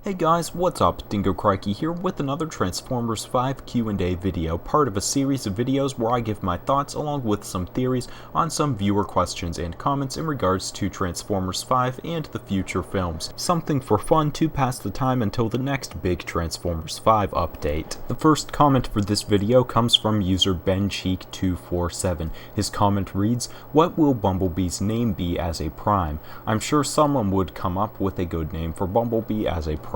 Hey guys, what's up? Dingocrikey here with another Transformers 5 Q&A video, part of a series of videos where I give my thoughts along with some theories on some viewer questions and comments in regards to Transformers 5 and the future films. Something for fun to pass the time until the next big Transformers 5 update. The first comment for this video comes from user BenCheek247. His comment reads, "What will Bumblebee's name be as a Prime? I'm sure someone would come up with a good name for Bumblebee as a Prime."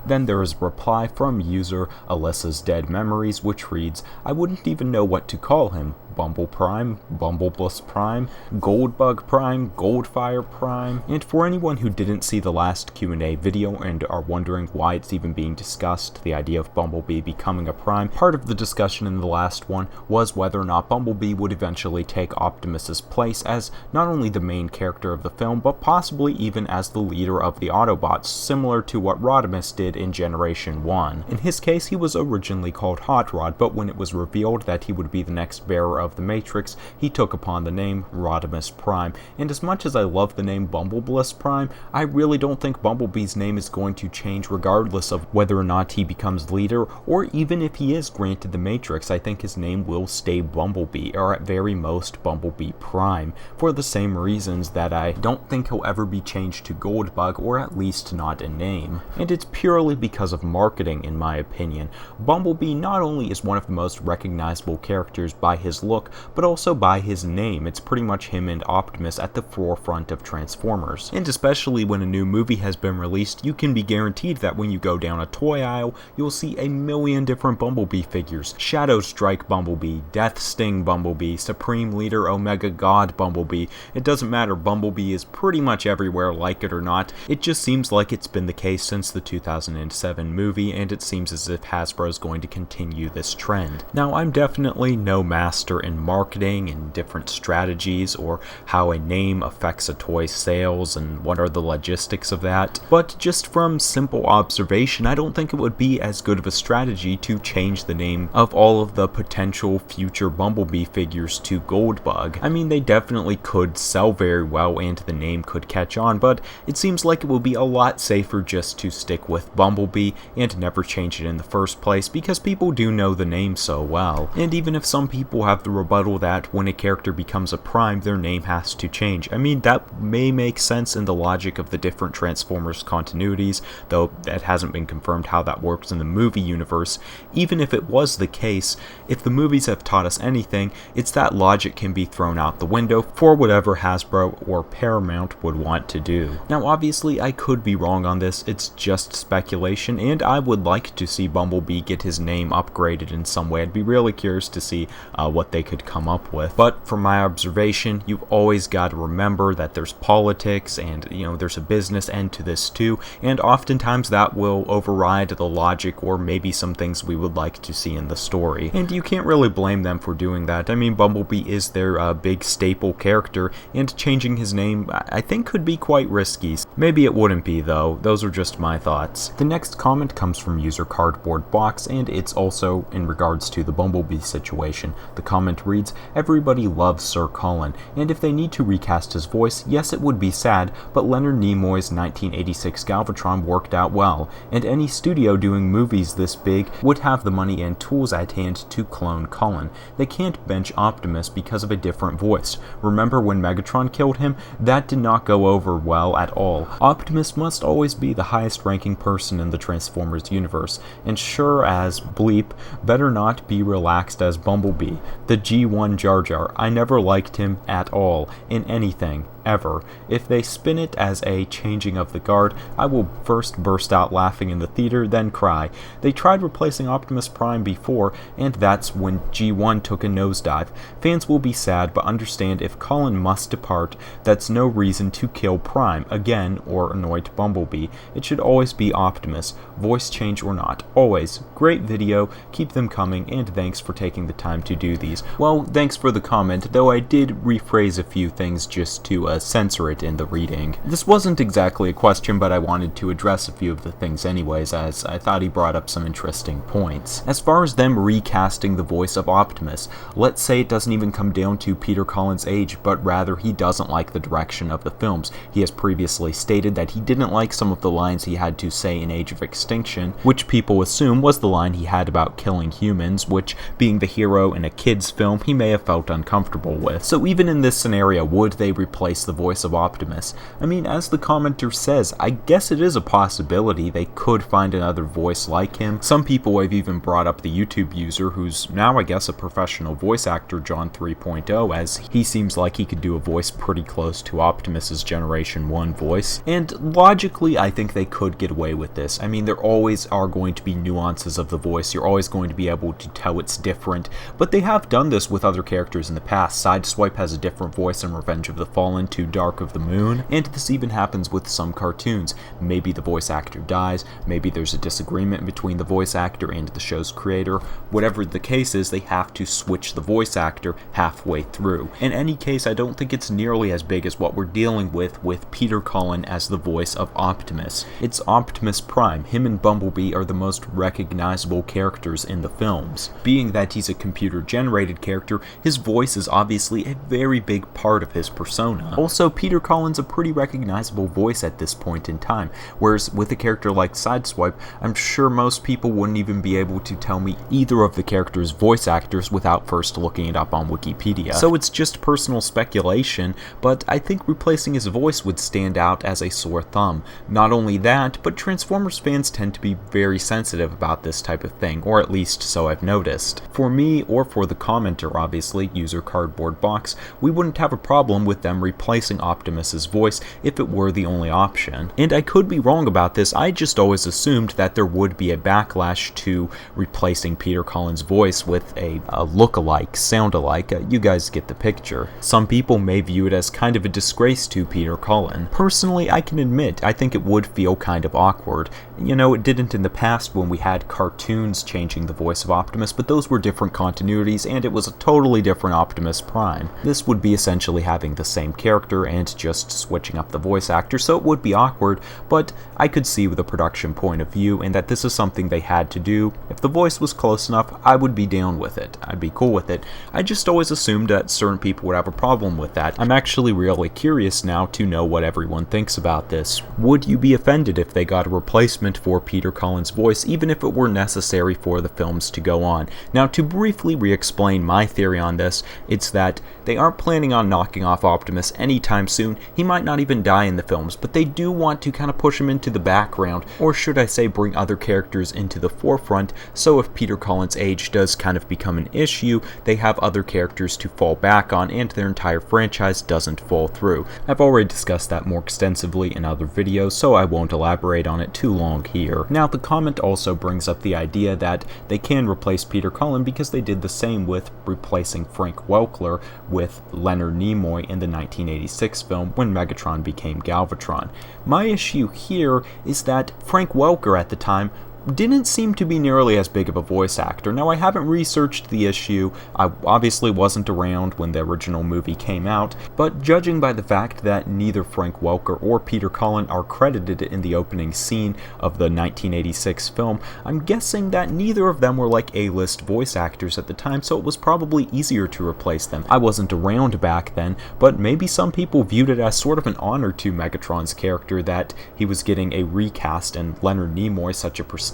Then there is a reply from user Alyssa's Dead Memories, which reads, "I wouldn't even know what to call him. Bumble Prime, Bumblebee Prime, Goldbug Prime, Goldfire Prime." And for anyone who didn't see the last Q&A video and are wondering why it's even being discussed, the idea of Bumblebee becoming a Prime, part of the discussion in the last one was whether or not Bumblebee would eventually take Optimus's place as not only the main character of the film, but possibly even as the leader of the Autobots, similar to what Rodimus did in Generation 1. In his case, he was originally called Hot Rod, but when it was revealed that he would be the next bearer of the Matrix, he took upon the name Rodimus Prime. And as much as I love the name Bumblebee Prime, I really don't think Bumblebee's name is going to change regardless of whether or not he becomes leader, or even if he is granted the Matrix. I think his name will stay Bumblebee, or at very most Bumblebee Prime, for the same reasons that I don't think he'll ever be changed to Goldbug, or at least not a name. And it's purely because of marketing, in my opinion. Bumblebee not only is one of the most recognizable characters by his look, but also by his name. It's pretty much him and Optimus at the forefront of Transformers. And especially when a new movie has been released, you can be guaranteed that when you go down a toy aisle, you'll see a million different Bumblebee figures. Shadow Strike Bumblebee, Death Sting Bumblebee, Supreme Leader Omega God Bumblebee. It doesn't matter, Bumblebee is pretty much everywhere, like it or not. It just seems like it's been the case since the 2007 movie, and it seems as if Hasbro is going to continue this trend. Now, I'm definitely no master in marketing and different strategies, or how a name affects a toy's sales and what are the logistics of that, but just from simple observation, I don't think it would be as good of a strategy to change the name of all of the potential future Bumblebee figures to Goldbug. I mean, they definitely could sell very well and the name could catch on, but it seems like it would be a lot safer just to stick with Bumblebee and never change it in the first place, because people do know the name so well. And even if some people have the rebuttal that when a character becomes a Prime, their name has to change, I mean, that may make sense in the logic of the different Transformers continuities, though that hasn't been confirmed how that works in the movie universe. Even if it was the case, if the movies have taught us anything, it's that logic can be thrown out the window for whatever Hasbro or Paramount would want to do. Now, obviously, I could be wrong on this, it's just speculation, and I would like to see Bumblebee get his name upgraded in some way. I'd be really curious to see what they could come up with. But from my observation, you've always got to remember that there's politics and, there's a business end to this too, and oftentimes that will override the logic or maybe some things we would like to see in the story. And you can't really blame them for doing that. I mean, Bumblebee is their big staple character, and changing his name I think could be quite risky. Maybe it wouldn't be though. Those are just my thoughts. The next comment comes from user Cardboard Box, and it's also in regards to the Bumblebee situation. The comment reads, "Everybody loves Sir Cullen, and if they need to recast his voice, yes, it would be sad, but Leonard Nimoy's 1986 Galvatron worked out well, and any studio doing movies this big would have the money and tools at hand to clone Cullen. They can't bench Optimus because of a different voice. Remember when Megatron killed him? That did not go over well at all. Optimus must always be the highest ranking person in the Transformers universe, and sure as bleep, better not be relaxed as Bumblebee. The G1 Jar Jar, I never liked him at all, in anything, ever. If they spin it as a changing of the guard, I will first burst out laughing in the theater, then cry. They tried replacing Optimus Prime before, and that's when G1 took a nosedive. Fans will be sad, but understand if Cullen must depart, that's no reason to kill Prime again or anoint Bumblebee. It should always be Optimus, voice change or not. Always. Great video, keep them coming, and thanks for taking the time to do these." Well, thanks for the comment, though I did rephrase a few things just to censor it in the reading. This wasn't exactly a question, but I wanted to address a few of the things anyways, as I thought he brought up some interesting points. As far as them recasting the voice of Optimus, let's say it doesn't even come down to Peter Cullen's age, but rather he doesn't like the direction of the films. He has previously stated that he didn't like some of the lines he had to say in Age of Extinction, which people assume was the line he had about killing humans, which, being the hero in a kid's film, he may have felt uncomfortable with. So even in this scenario, would they replace the voice of Optimus? I mean, as the commenter says, I guess it is a possibility they could find another voice like him. Some people have even brought up the YouTube user, who's now I guess a professional voice actor, John 3.0, as he seems like he could do a voice pretty close to Optimus's Generation 1 voice. And logically, I think they could get away with this. I mean, there always are going to be nuances of the voice. You're always going to be able to tell it's different, but they have done this with other characters in the past. Sideswipe has a different voice in Revenge of the Fallen to Dark of the Moon, and this even happens with some cartoons. Maybe the voice actor dies, maybe there's a disagreement between the voice actor and the show's creator. Whatever the case is, they have to switch the voice actor halfway through. In any case, I don't think it's nearly as big as what we're dealing with Peter Cullen as the voice of Optimus. It's Optimus Prime. Him and Bumblebee are the most recognizable characters in the films. Being that he's a computer-generated character, his voice is obviously a very big part of his persona. Also, Peter Cullen's a pretty recognizable voice at this point in time, whereas with a character like Sideswipe, I'm sure most people wouldn't even be able to tell me either of the character's voice actors without first looking it up on Wikipedia. So it's just personal speculation, but I think replacing his voice would stand out as a sore thumb. Not only that, but Transformers fans tend to be very sensitive about this type of thing, or at least so I've noticed. For me, or for the commenter obviously, user Cardboard Box, we wouldn't have a problem with them replacing Optimus's voice if it were the only option. And I could be wrong about this, I just always assumed that there would be a backlash to replacing Peter Cullen's voice with a look-alike, sound-alike. You guys get the picture. Some people may view it as kind of a disgrace to Peter Cullen. Personally, I can admit, I think it would feel kind of awkward. You know, it didn't in the past when we had cartoons changing the voice of Optimus, but those were different continuities, and it was a totally different Optimus Prime. This would be essentially having the same character and just switching up the voice actor, so it would be awkward, but I could see with a production point of view, and that this is something they had to do. If the voice was close enough, I would be down with it. I'd be cool with it. I just always assumed that certain people would have a problem with that. I'm actually really curious now to know what everyone thinks about this. Would you be offended if they got a replacement for Peter Cullen's voice, even if it were necessary for the films to go on? Now, to briefly re-explain my theory on this, it's that they aren't planning on knocking off Optimus anytime soon. He might not even die in the films, but they do want to kind of push him into the background, or should I say bring other characters into the forefront, so if Peter Cullen's age does kind of become an issue, they have other characters to fall back on and their entire franchise doesn't fall through. I've already discussed that more extensively in other videos, so I won't elaborate on it too long here. Now, the comment also brings up the idea that they can replace Peter Cullen because they did the same with replacing Frank Welker with Leonard Nimoy in the 1986 film when Megatron became Galvatron. My issue here is that Frank Welker at the time didn't seem to be nearly as big of a voice actor. Now, I haven't researched the issue, I obviously wasn't around when the original movie came out, but judging by the fact that neither Frank Welker or Peter Cullen are credited in the opening scene of the 1986 film, I'm guessing that neither of them were like A-list voice actors at the time, so it was probably easier to replace them. I wasn't around back then, but maybe some people viewed it as sort of an honor to Megatron's character that he was getting a recast and Leonard Nimoy, such a prestigious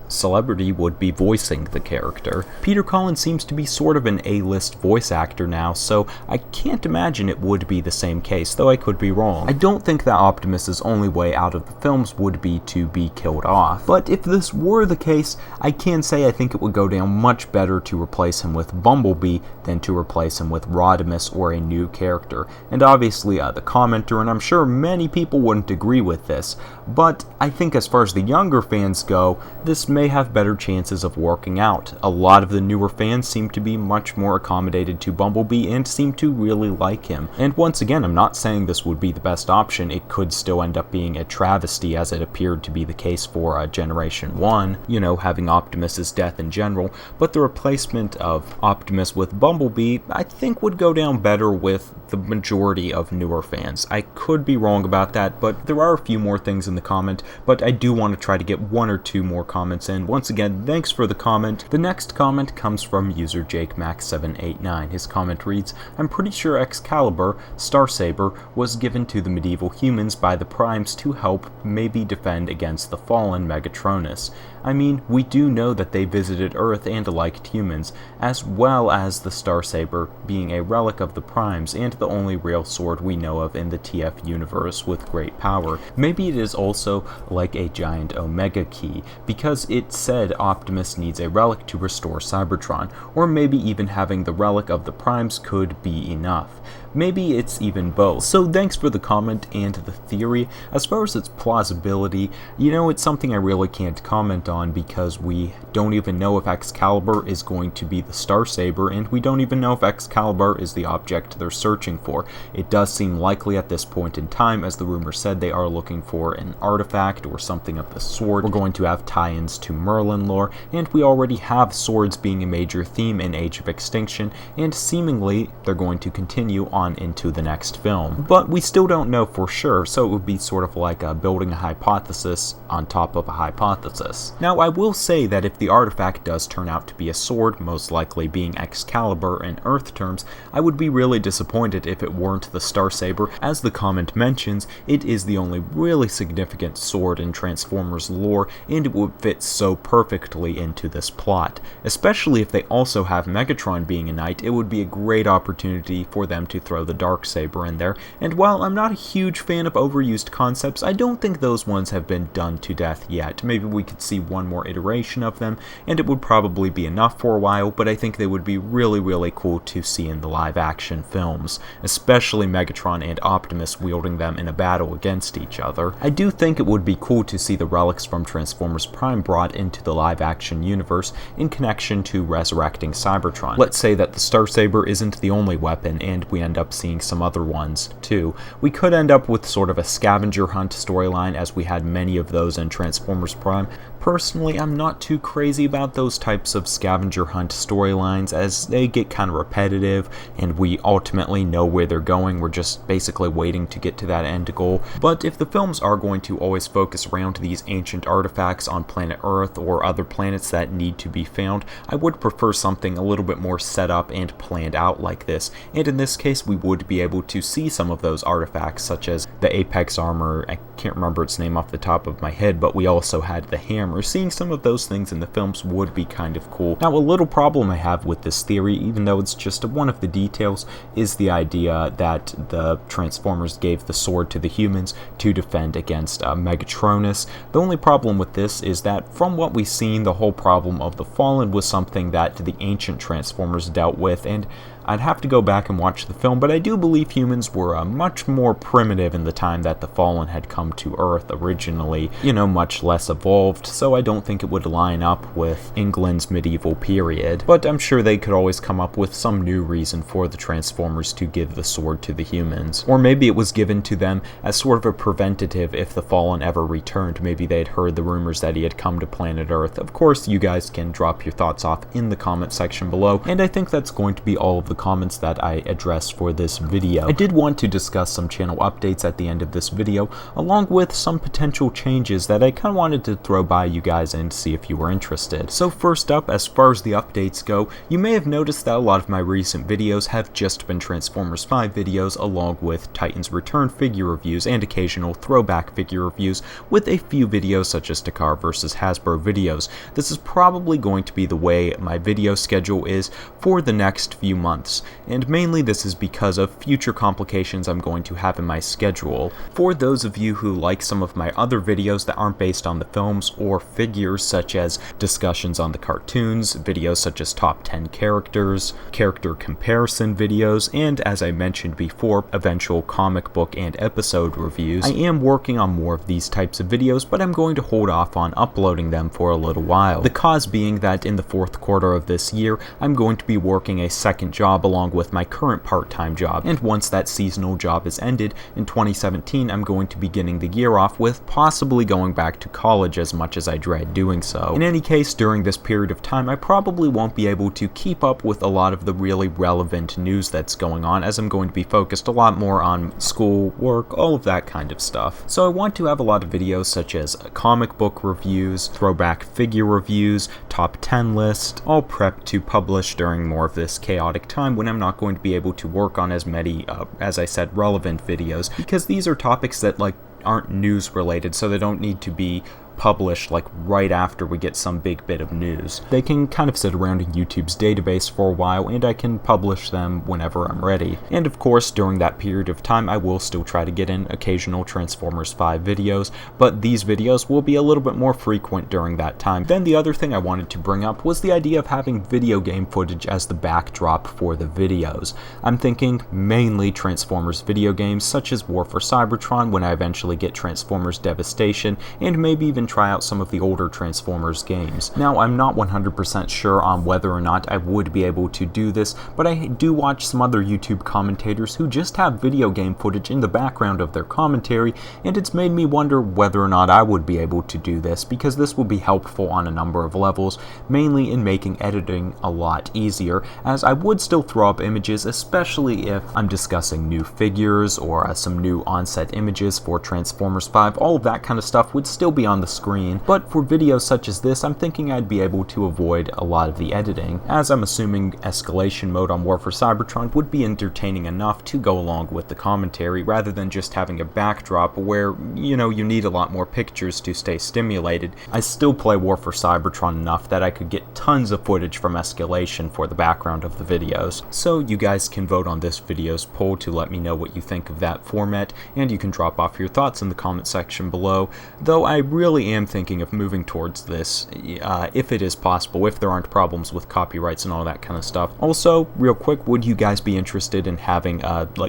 celebrity, would be voicing the character. Peter Cullen seems to be sort of an A-list voice actor now, so I can't imagine it would be the same case, though I could be wrong. I don't think that Optimus's only way out of the films would be to be killed off, but if this were the case, I can say I think it would go down much better to replace him with Bumblebee than to replace him with Rodimus or a new character. And obviously the commenter, and I'm sure many people wouldn't agree with this, but I think as far as the younger fans go, go, this may have better chances of working out. A lot of the newer fans seem to be much more accommodated to Bumblebee and seem to really like him. And once again, I'm not saying this would be the best option. It could still end up being a travesty, as it appeared to be the case for Generation 1, you know, having Optimus's death in general, but the replacement of Optimus with Bumblebee, I think would go down better with the majority of newer fans. I could be wrong about that, but there are a few more things in the comment, but I do want to try to get one or two more comments in. Once again, thanks for the comment. The next comment comes from user JakeMax789. His comment reads, "I'm pretty sure Excalibur, Star Saber, was given to the medieval humans by the Primes to help maybe defend against the fallen Megatronus. I mean, we do know that they visited Earth and liked humans, as well as the Star Saber being a relic of the Primes and the only real sword we know of in the TF universe with great power. Maybe it is also like a giant Omega key, because it said Optimus needs a relic to restore Cybertron, or maybe even having the relic of the Primes could be enough. Maybe it's even both." So thanks for the comment and the theory. As far as its plausibility, you know, it's something I really can't comment on because we don't even know if Excalibur is going to be the Star Saber, and we don't even know if Excalibur is the object they're searching for. It does seem likely at this point in time, as the rumor said, they are looking for an artifact or something of the sort. We're going to have tie-ins to Merlin lore, and we already have swords being a major theme in Age of Extinction, and seemingly they're going to continue on into the next film. But we still don't know for sure, so it would be sort of like building a hypothesis on top of a hypothesis. Now, I will say that if the artifact does turn out to be a sword, most likely being Excalibur in Earth terms, I would be really disappointed if it weren't the Star Saber. As the comment mentions, it is the only really significant sword in Transformers lore, and it would fit so perfectly into this plot. Especially if they also have Megatron being a knight, it would be a great opportunity for them to throw the Dark Saber in there, and while I'm not a huge fan of overused concepts, I don't think those ones have been done to death yet. Maybe we could see one more iteration of them, and it would probably be enough for a while, but I think they would be really, really cool to see in the live-action films, especially Megatron and Optimus wielding them in a battle against each other. I do think it would be cool to see the relics from Transformers Prime brought into the live-action universe in connection to resurrecting Cybertron. Let's say that the Star Saber isn't the only weapon, and we end up seeing some other ones too. We could end up with sort of a scavenger hunt storyline, as we had many of those in Transformers Prime. Personally, I'm not too crazy about those types of scavenger hunt storylines, as they get kind of repetitive and we ultimately know where they're going. We're just basically waiting to get to that end goal. But if the films are going to always focus around these ancient artifacts on planet Earth or other planets that need to be found, I would prefer something a little bit more set up and planned out like this. And in this case, we would be able to see some of those artifacts, such as the Apex armor. I can't remember its name off the top of my head, but we also had the hammer. Seeing some of those things in the films would be kind of cool. Now, a little problem I have with this theory, even though it's just one of the details, is the idea that the Transformers gave the sword to the humans to defend against Megatronus. The only problem with this is that, from what we've seen, the whole problem of the Fallen was something that the ancient Transformers dealt with, and I'd have to go back and watch the film, but I do believe humans were much more primitive in the time that the Fallen had come to Earth originally, you know, much less evolved, so I don't think it would line up with England's medieval period. But I'm sure they could always come up with some new reason for the Transformers to give the sword to the humans. Or maybe it was given to them as sort of a preventative if the Fallen ever returned. Maybe they'd heard the rumors that he had come to planet Earth. Of course, you guys can drop your thoughts off in the comment section below, and I think that's going to be all of the comments that I addressed for this video. I did want to discuss some channel updates at the end of this video, along with some potential changes that I kind of wanted to throw by you guys and see if you were interested. So first up, as far as the updates go, you may have noticed that a lot of my recent videos have just been Transformers 5 videos, along with Titans Return figure reviews and occasional throwback figure reviews, with a few videos such as Takar vs. Hasbro videos. This is probably going to be the way my video schedule is for the next few months. months, and mainly this is because of future complications I'm going to have in my schedule. For those of you who like some of my other videos that aren't based on the films or figures, such as discussions on the cartoons, videos such as top 10 characters, character comparison videos, and as I mentioned before, eventual comic book and episode reviews, I am working on more of these types of videos, but I'm going to hold off on uploading them for a little while. The cause being that in the fourth quarter of this year, I'm going to be working a second job along with my current part-time job, and once that seasonal job is ended in 2017, I'm going to be beginning the year off with possibly going back to college, as much as I dread doing so. In any case, during this period of time, I probably won't be able to keep up with a lot of the really relevant news that's going on, as I'm going to be focused a lot more on school, work, all of that kind of stuff. So I want to have a lot of videos such as comic book reviews, throwback figure reviews, top 10 list, all prepped to publish during more of this chaotic time when I'm not going to be able to work on as many, as I said, relevant videos, because these are topics that aren't news related, so they don't need to be published right after we get some big bit of news. They can kind of sit around in YouTube's database for a while, and I can publish them whenever I'm ready. And of course, during that period of time, I will still try to get in occasional Transformers 5 videos, but these videos will be a little bit more frequent during that time. Then the other thing I wanted to bring up was the idea of having video game footage as the backdrop for the videos. I'm thinking mainly Transformers video games, such as War for Cybertron when I eventually get Transformers Devastation, and maybe even try out some of the older Transformers games. Now, I'm not 100% sure on whether or not I would be able to do this, but I do watch some other YouTube commentators who just have video game footage in the background of their commentary, and it's made me wonder whether or not I would be able to do this, because this would be helpful on a number of levels, mainly in making editing a lot easier, as I would still throw up images, especially if I'm discussing new figures or some new on-set images for Transformers 5. All of that kind of stuff would still be on the screen, but for videos such as this, I'm thinking I'd be able to avoid a lot of the editing, as I'm assuming escalation mode on War for Cybertron would be entertaining enough to go along with the commentary, rather than just having a backdrop where, you need a lot more pictures to stay stimulated. I still play War for Cybertron enough that I could get tons of footage from escalation for the background of the videos. So you guys can vote on this video's poll to let me know what you think of that format, and you can drop off your thoughts in the comment section below, though I really am thinking of moving towards this, if it is possible, if there aren't problems with copyrights and all that kind of stuff. Also, real quick, would you guys be interested in having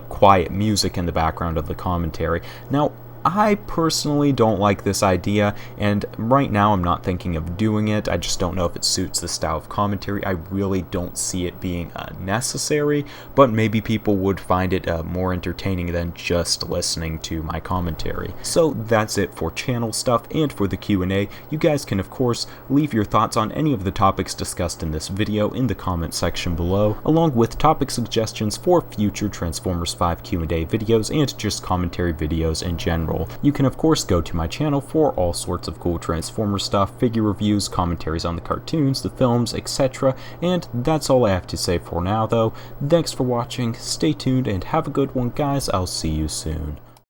quiet music in the background of the commentary? Now, I personally don't like this idea, and right now I'm not thinking of doing it. I just don't know if it suits the style of commentary. I really don't see it being necessary, but maybe people would find it more entertaining than just listening to my commentary. So that's it for channel stuff, and for the Q&A, you guys can of course leave your thoughts on any of the topics discussed in this video in the comment section below, along with topic suggestions for future Transformers 5 Q&A videos and just commentary videos in general. You can of course go to my channel for all sorts of cool Transformers stuff, figure reviews, commentaries on the cartoons, the films, etc. And that's all I have to say for now though. Thanks for watching, stay tuned, and have a good one guys. I'll see you soon.